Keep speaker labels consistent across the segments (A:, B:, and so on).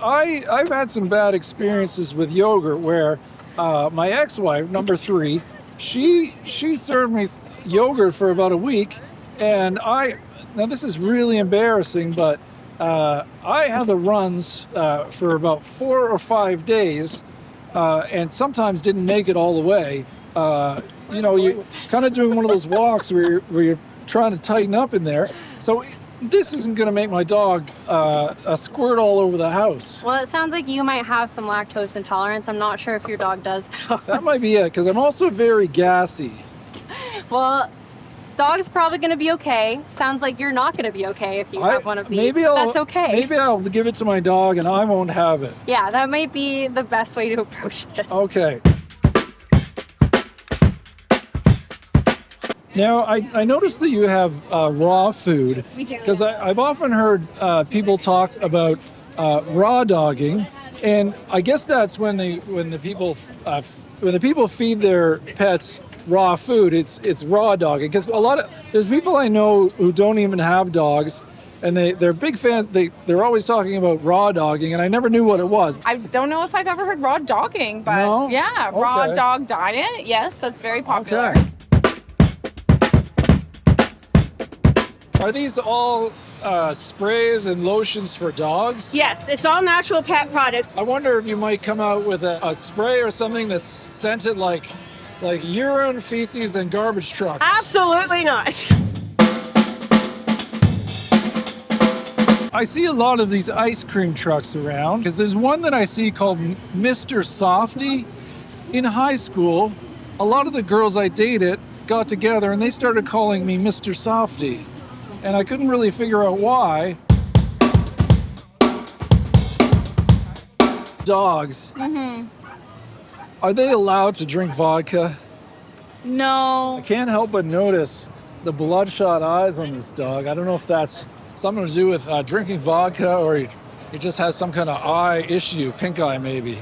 A: I've had some bad experiences with yogurt where my ex-wife, number 3, she served me yogurt for about a week, and now this is really embarrassing, but I had the runs for about 4 or 5 days, and sometimes didn't make it all the way. You're kind of doing one of those walks where you're trying to tighten up in there. So this isn't going to make my dog squirt all over the house.
B: Well, it sounds like you might have some lactose intolerance. I'm not sure if your dog does, though.
A: That might be it, because I'm also very gassy.
B: Well, dog's probably going to be okay. Sounds like you're not going to be okay if you have one of these. That's okay.
A: Maybe I'll give it to my dog and I won't have it.
B: Yeah, that might be the best way to approach this.
A: Okay. Now, I noticed that you have raw food.
C: We do.
A: Because I've often heard people talk about raw dogging, and I guess that's when the people feed their pets raw food. It's raw dogging. Because there's people I know who don't even have dogs, and they're big fan. They're always talking about raw dogging, and I never knew what it was.
C: I don't know if I've ever heard raw dogging, but
A: No?
C: yeah,
A: Okay.
C: raw dog diet. Yes, that's very popular.
A: Okay. Are these all sprays and lotions for dogs?
D: Yes, it's all natural pet products.
A: I wonder if you might come out with a spray or something that's scented like urine, feces, and garbage trucks.
D: Absolutely not.
A: I see a lot of these ice cream trucks around, because there's one that I see called Mr. Softy. In high school, a lot of the girls I dated got together and they started calling me Mr. Softy. And I couldn't really figure out why. Dogs.
B: Mm-hmm.
A: Are they allowed to drink vodka?
B: No.
A: I can't help but notice the bloodshot eyes on this dog. I don't know if that's something to do with drinking vodka, or he just has some kind of eye issue, pink eye maybe.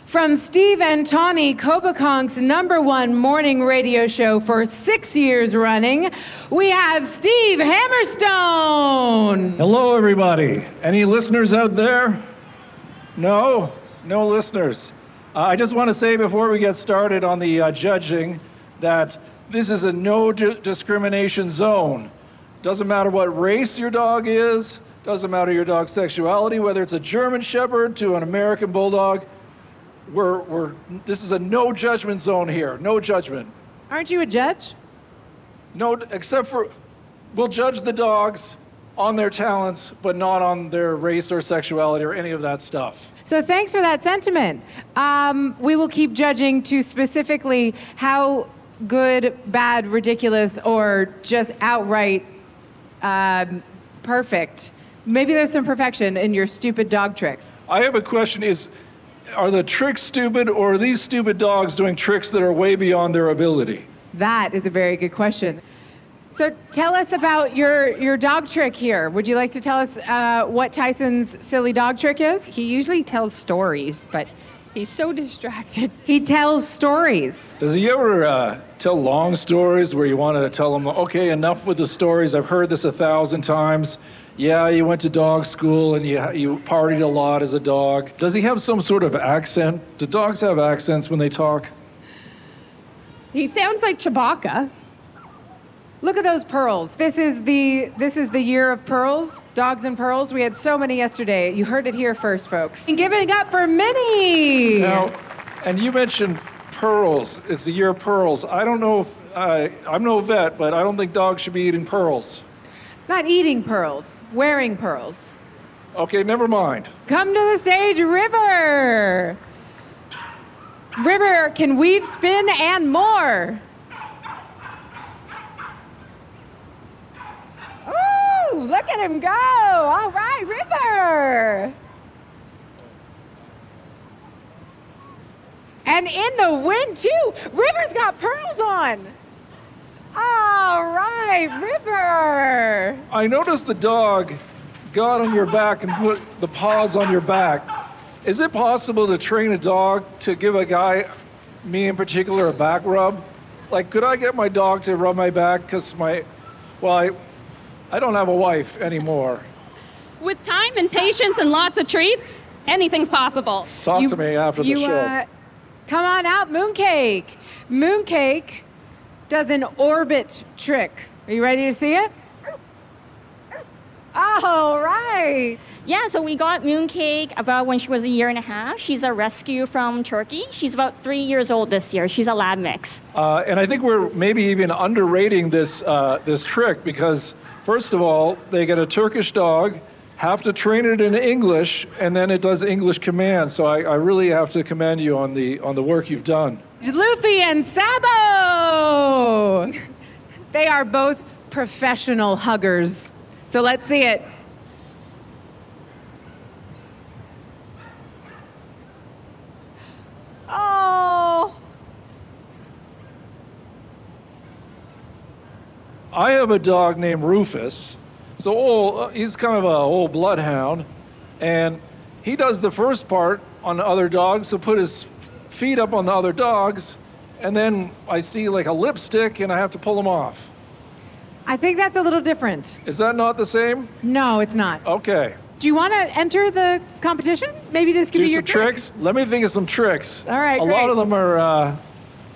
E: From Steve and Tawny, Coboconk's #1 morning radio show for 6 years running, we have Steve Hammerstone.
A: Hello, everybody. Any listeners out there? No? No listeners. I just want to say before we get started on the judging that this is a no discrimination zone. Doesn't matter what race your dog is, doesn't matter your dog's sexuality, whether it's a German Shepherd to an American Bulldog. This is a no judgment zone here. No judgment.
E: Aren't you a judge?
A: No, except for we'll judge the dogs on their talents, but not on their race or sexuality or any of that stuff.
E: So thanks for that sentiment. We will keep judging to specifically how good, bad, ridiculous, or just outright perfect. Maybe there's some perfection in your stupid dog tricks.
A: I have a question. Are the tricks stupid, or are these stupid dogs doing tricks that are way beyond their ability?
E: That is a very good question. So tell us about your dog trick here. Would you like to tell us what Tyson's silly dog trick is?
F: He usually tells stories, but he's so distracted.
E: He tells stories.
A: Does he ever tell long stories where you want to tell him, okay, enough with the stories, I've heard this 1,000 times. Yeah, you went to dog school and you partied a lot as a dog. Does he have some sort of accent? Do dogs have accents when they talk?
F: He sounds like Chewbacca.
E: Look at those pearls. This is the year of pearls, dogs and pearls. We had so many yesterday. You heard it here first, folks. And give it up for Minnie.
A: Now, and you mentioned pearls. It's the year of pearls. I don't know if, I'm no vet, but I don't think dogs should be eating pearls.
E: Not eating pearls, wearing pearls.
A: Okay, never mind.
E: Come to the stage, River. River can weave, spin, and more. Ooh, look at him go. All right, River. And in the wind, too. River's got pearls on. All right, River.
A: I noticed the dog got on your back and put the paws on your back. Is it possible to train a dog to give a guy, me in particular, a back rub? Like, could I get my dog to rub my back? Because I I don't have a wife anymore.
G: With time and patience and lots of treats, anything's possible.
A: Talk to me after the show.
E: Come on out, Mooncake. Mooncake does an orbit trick. Are you ready to see it? All right.
H: Yeah, so we got Mooncake about when she was 1.5 years. She's a rescue from Turkey. She's about 3 years old this year. She's a lab mix.
A: And I think we're maybe even underrating this trick because, first of all, they get a Turkish dog, have to train it in English, and then it does English commands. So I really have to commend you on the work you've done.
E: Luffy and Sabo. They are both professional huggers. So let's see it. Oh.
A: I have a dog named Rufus. So he's kind of an old bloodhound, and he does the first part on the other dogs. So put his feet up on the other dogs, and then I see like a lipstick, and I have to pull him off.
E: I think that's a little different.
A: Is that not the same?
E: No, it's not.
A: Okay.
E: Do you want to enter the competition? Maybe this could
A: Do
E: be your
A: some tricks? Let me think of some tricks.
E: All right,
A: A lot of them are a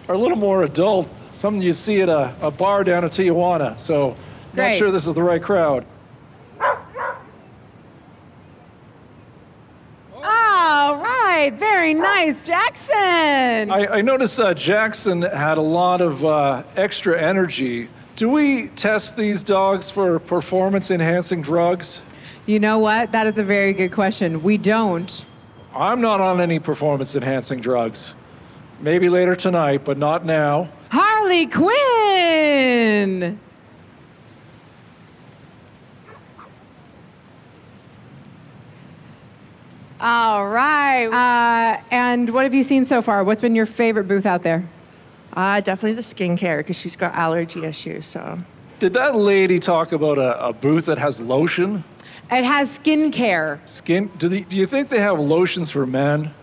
A: little more adult. Some you see at a bar down in Tijuana. So not sure this is the right crowd.
E: All right, very nice, Jackson.
A: I noticed Jackson had a lot of extra energy. Do we test these dogs for performance-enhancing drugs?
E: You know what? That is a very good question. We don't.
A: I'm not on any performance-enhancing drugs. Maybe later tonight, but not now.
E: Harley Quinn! All right. And what have you seen so far? What's been your favorite booth out there?
I: Definitely the skincare because she's got allergy issues. So.
A: Did that lady talk about a booth that has lotion?
E: It has skincare.
A: Do you think they have lotions for men?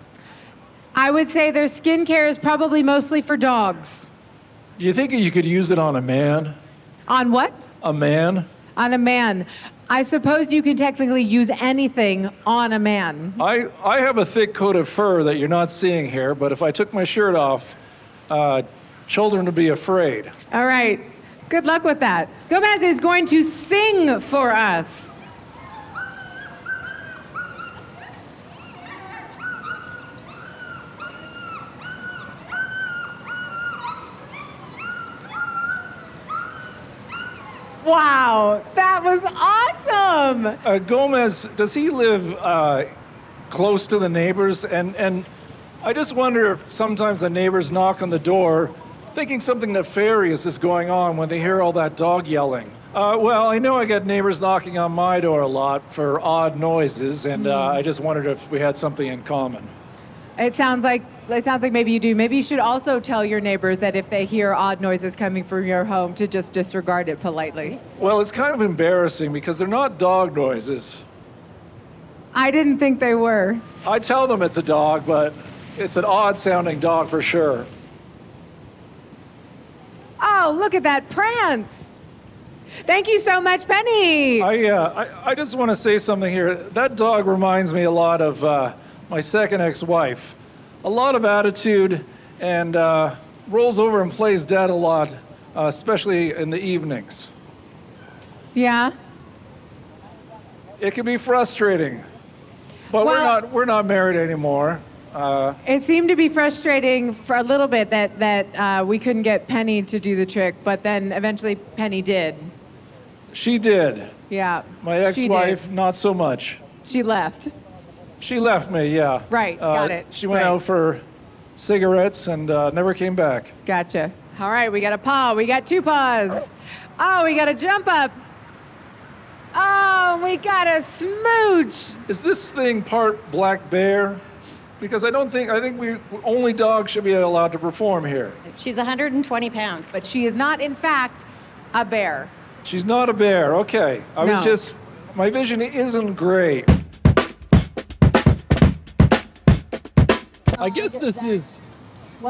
E: I would say their skincare is probably mostly for dogs.
A: Do you think you could use it on a man?
E: On what?
A: A man?
E: On a man. I suppose you can technically use anything on a man.
A: I have a thick coat of fur that you're not seeing here, but if I took my shirt off, children would be afraid.
E: All right. Good luck with that. Gomez is going to sing for us. Wow, that was awesome.
A: Gomez, does he live close to the neighbors? And I just wonder if sometimes the neighbors knock on the door thinking something nefarious is going on when they hear all that dog yelling. Well, I know I get neighbors knocking on my door a lot for odd noises, and I just wondered if we had something in common.
E: It sounds like maybe you do. Maybe you should also tell your neighbors that if they hear odd noises coming from your home to just disregard it politely.
A: Well, it's kind of embarrassing because they're not dog noises.
E: I didn't think they were.
A: I tell them it's a dog, but it's an odd-sounding dog for sure.
E: Oh, look at that prance. Thank you so much, Penny.
A: I just want to say something here. That dog reminds me a lot of my second ex-wife. A lot of attitude and rolls over and plays dead a lot, especially in the evenings.
E: Yeah?
A: It can be frustrating, but we're not married anymore.
E: It seemed to be frustrating for a little bit that we couldn't get Penny to do the trick, but then eventually Penny did.
A: She did.
E: Yeah.
A: My ex-wife, not so much.
E: She left.
A: She left me, yeah.
E: Right, got it.
A: She went out for cigarettes and never came back.
E: Gotcha. All right, we got a paw. We got two paws. Oh, we got a jump up. Oh, we got a smooch.
A: Is this thing part black bear? Because I think we only dogs should be allowed to perform here.
H: She's 120 pounds.
E: But she is not, in fact, a bear.
A: She's not a bear, okay. My vision isn't great.
J: I guess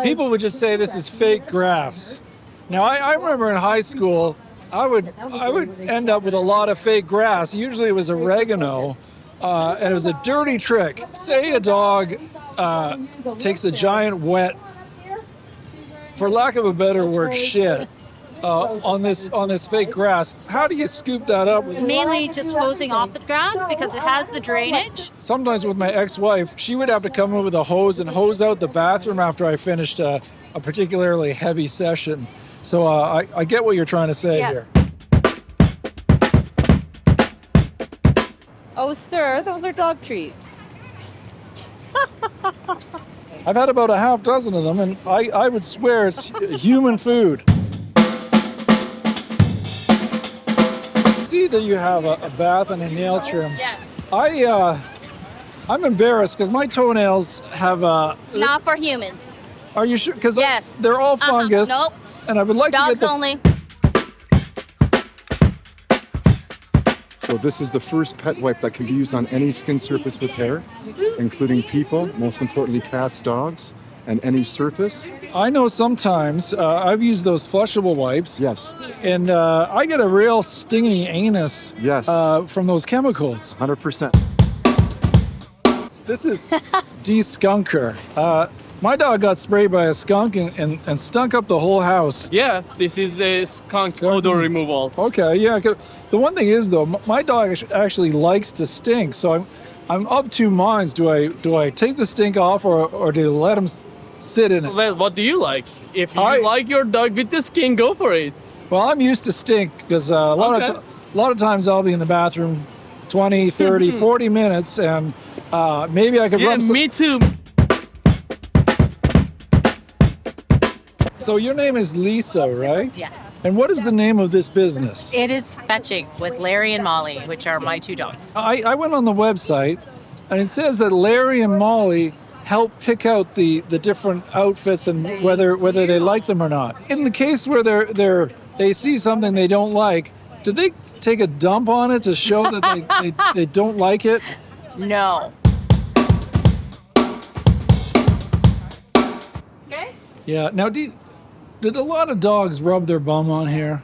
J: people would just say this is fake grass. Now, I remember in high school,
A: I would end up with a lot of fake grass. Usually it was oregano, and it was a dirty trick. Say a dog takes a giant wet, for lack of a better word, shit on this fake grass. How do you scoop that up?
K: Mainly just hosing off the grass because it has the drainage.
A: Sometimes with my ex-wife, she would have to come in with a hose and hose out the bathroom after I finished a particularly heavy session. So I get what you're trying to say here.
L: Oh, sir, those are dog treats.
A: I've had about a half dozen of them, and I would swear it's human food. See that you have a bath and a nail trim.
K: Yes.
A: I'm embarrassed because my toenails have
K: Not for humans.
A: Are you sure? Because
K: Yes.
A: they're all fungus.
K: Nope.
A: And I would like
K: Dogs
A: to get
K: only.
J: So this is the first pet wipe that can be used on any skin surface with hair, including people, most importantly cats, dogs, and any surface.
A: I know sometimes I've used those flushable wipes.
J: Yes.
A: And I get a real stingy anus.
J: Yes.
A: From those chemicals.
J: 100%.
A: This is de-skunker. My dog got sprayed by a skunk and stunk up the whole house.
M: Yeah, this is a skunk odor removal.
A: Okay, yeah. The one thing is though, my dog actually likes to stink, so I'm of two minds. Do I take the stink off or do I let him sit in it?
M: Well, what do you like? If you like your dog with the skin, go for it.
A: Well, I'm used to stink because a lot of times I'll be in the bathroom 20, 30, 40 minutes, and maybe I could rub some...
M: me too.
A: So your name is Lisa, right?
N: Yes.
A: And what is the name of this business?
N: It is fetching with Larry and Molly, which are my two dogs.
A: I went on the website, and it says that Larry and Molly help pick out the different outfits and whether they like them or not. In the case where they see something they don't like, do they take a dump on it to show that they don't like it?
N: No.
L: Okay.
A: Yeah. Now, did a lot of dogs rub their bum on here?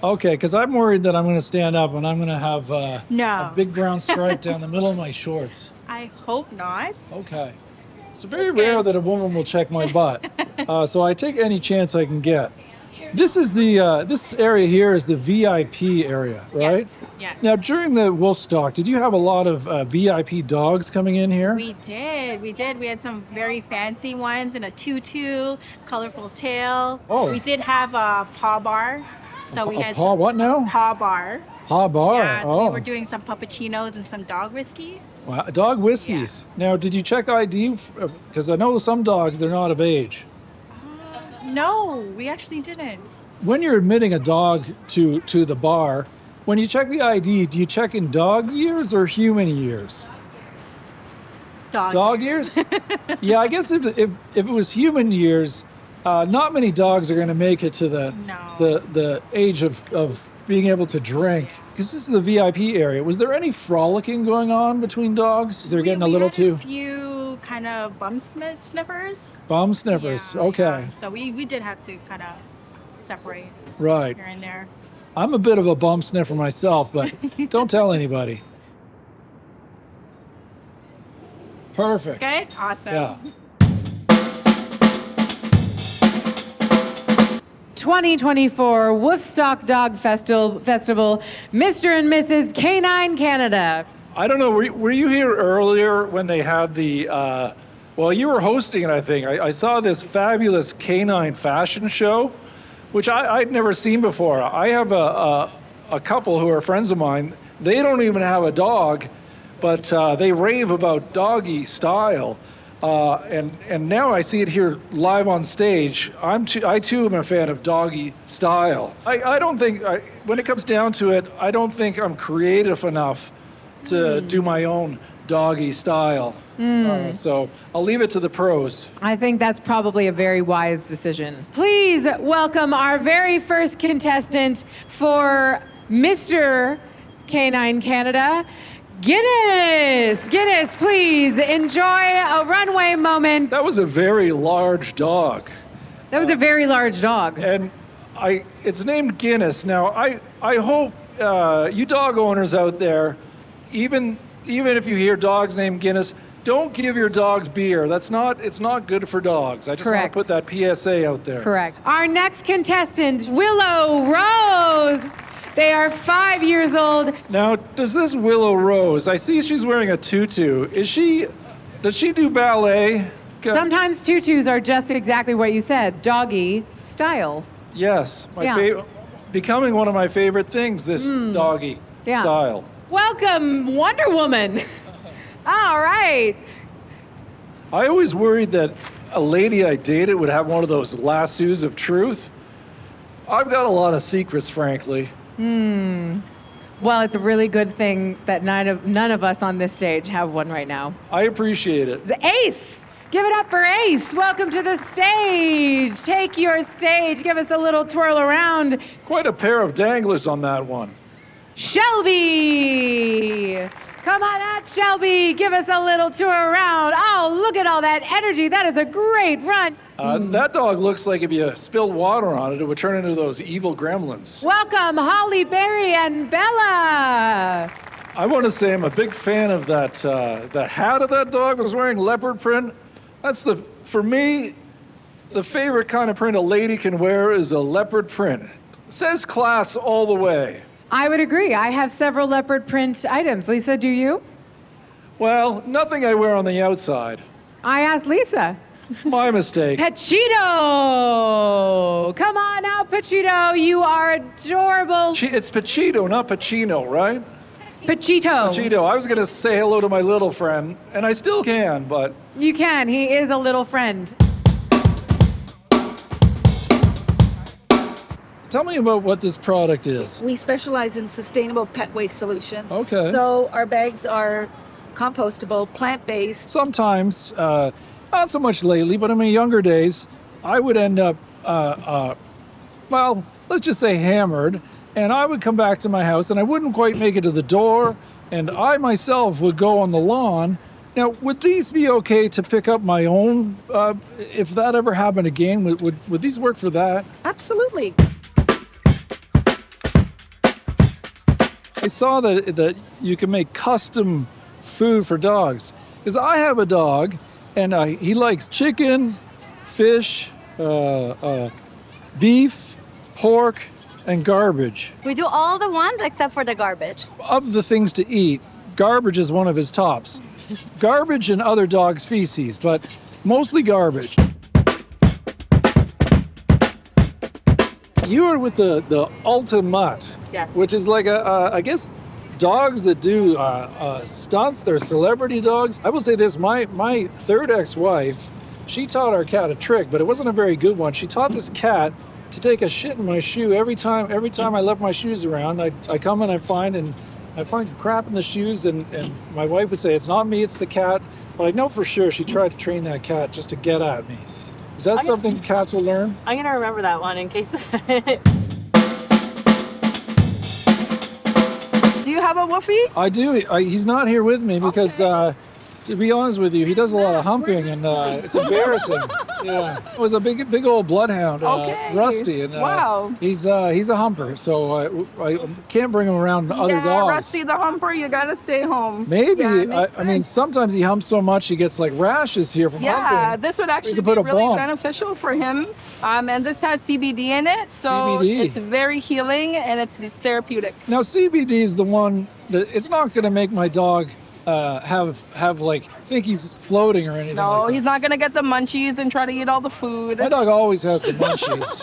A: Okay, because I'm worried that I'm going to stand up and I'm going to have a big brown stripe down the middle of my shorts.
C: I hope not.
A: Okay. It's very rare that a woman will check my butt, so I take any chance I can get. This is this area here is the VIP area, right?
C: Yes.
A: Now, during the Woofstock, did you have a lot of VIP dogs coming in here?
C: We did. We had some very fancy ones and a tutu, colorful tail.
A: Oh.
C: We did have a paw bar. So we had
A: paw what now?
C: Paw bar.
A: Paw bar.
C: Yeah, so we were doing some puppuccinos and some dog whiskey.
A: Wow, dog whiskeys. Yeah. Now, did you check ID? Because I know some dogs, they're not of age.
C: No, we actually didn't.
A: When you're admitting a dog to the bar, when you check the ID, do you check in dog years or human years?
C: Dog
A: years? Yeah, I guess if it was human years, not many dogs are going to make it to the age of being able to drink. Because this is the VIP area. Was there any frolicking going on between dogs? Is there getting a little too?
C: A few kind of bum sniffers.
A: Bum sniffers.
C: Yeah,
A: okay.
C: Yeah. So we did have to kind of separate.
A: Right.
C: Here and there.
A: I'm a bit of a bum sniffer myself, but don't tell anybody. Perfect.
C: Good. Awesome.
A: Yeah.
E: 2024 Woofstock Dog Festival, Mr. and Mrs. Canine Canada.
A: I don't know, were you here earlier when they had the, well, you were hosting it, I think. I saw this fabulous canine fashion show, which I'd never seen before. I have a couple who are friends of mine. They don't even have a dog, but they rave about doggy style. And now I see it here live on stage. I too am a fan of doggy style. I don't think, when it comes down to it, I don't think I'm creative enough to do my own doggy style. So I'll leave it to the pros.
E: I think that's probably a very wise decision. Please welcome our very first contestant for Mr. Canine Canada, Guinness, please enjoy a runway moment.
A: That was a very large dog.
E: That was a very large dog.
A: And It's named Guinness. Now, I hope you dog owners out there, even if you hear dogs named Guinness, don't give your dogs beer. It's not good for dogs. I just want to put that PSA out there.
E: Correct. Our next contestant, Willow Rose. They are 5 years old.
A: Now, does this Willow Rose, I see she's wearing a tutu. Does she do ballet?
E: Sometimes tutus are just exactly what you said, doggy style.
A: Yes, becoming one of my favorite things, this doggy style.
E: Welcome, Wonder Woman. All right.
A: I always worried that a lady I dated would have one of those lassos of truth. I've got a lot of secrets, frankly.
E: Well, it's a really good thing that none of us on this stage have one right now.
A: I appreciate it.
E: It's Ace. Give it up for Ace. Welcome to the stage. Take your stage. Give us a little twirl around.
A: Quite a pair of danglers on that one.
E: Shelby. Come on out, Shelby. Give us a little tour around. Oh, look at all that energy. That is a great run.
A: That dog looks like if you spilled water on it, it would turn into those evil gremlins.
E: Welcome, Holly Berry and Bella.
A: I want to say I'm a big fan of that. The hat of that dog was wearing leopard print. For me, the favorite kind of print a lady can wear is a leopard print. It says class all the way.
E: I would agree. I have several leopard print items. Lisa, do you?
A: Well, nothing I wear on the outside.
E: I asked Lisa.
A: My mistake.
E: Pachito! Come on out, Pachito. You are adorable.
A: It's Pachito, not Pacino, right?
E: Pachito.
A: Pachito. I was going to say hello to my little friend, and I still can, but...
E: You can. He is a little friend.
A: Tell me about what this product is.
O: We specialize in sustainable pet waste solutions.
A: Okay.
O: So our bags are compostable, plant-based.
A: Sometimes, not so much lately, but in my younger days, I would end up, well, let's just say hammered, and I would come back to my house and I wouldn't quite make it to the door, and I myself would go on the lawn. Now, would these be okay to pick up my own, if that ever happened again? Would these work for that?
O: Absolutely.
A: I saw that you can make custom food for dogs. Because I have a dog, and he likes chicken, fish, beef, pork, and garbage.
P: We do all the ones except for the garbage.
A: Of the things to eat, garbage is one of his tops. Garbage and other dogs' feces, but mostly garbage. You are with the Ultimate,
D: yes.
A: Which is like I guess, dogs that do stunts. They're celebrity dogs. I will say this: my third ex-wife, she taught our cat a trick, but it wasn't a very good one. She taught this cat to take a shit in my shoe every time I left my shoes around. I come and I find crap in the shoes, and my wife would say, "It's not me, it's the cat." But I know for sure she tried to train that cat just to get at me. Is that something cats will learn?
D: I'm going to remember that one in case. Do you have a woofie?
A: I do. He's not here with me because, to be honest with you, he does a lot of humping, and it's embarrassing. Yeah, it was a big old bloodhound, Rusty, and
D: wow,
A: he's a humper, so I can't bring him around other dogs.
D: Rusty the humper, you gotta stay home.
A: Maybe. I mean, sometimes he humps so much he gets like rashes here from humping.
D: Yeah, this would actually be really beneficial for him. And this has CBD in it, so it's very healing and it's therapeutic.
A: Now, CBD is the one that it's not going to make my dog have like think he's floating or anything.
D: No,
A: like
D: he's not gonna get the munchies and try to eat all the food.
A: My dog always has the munchies.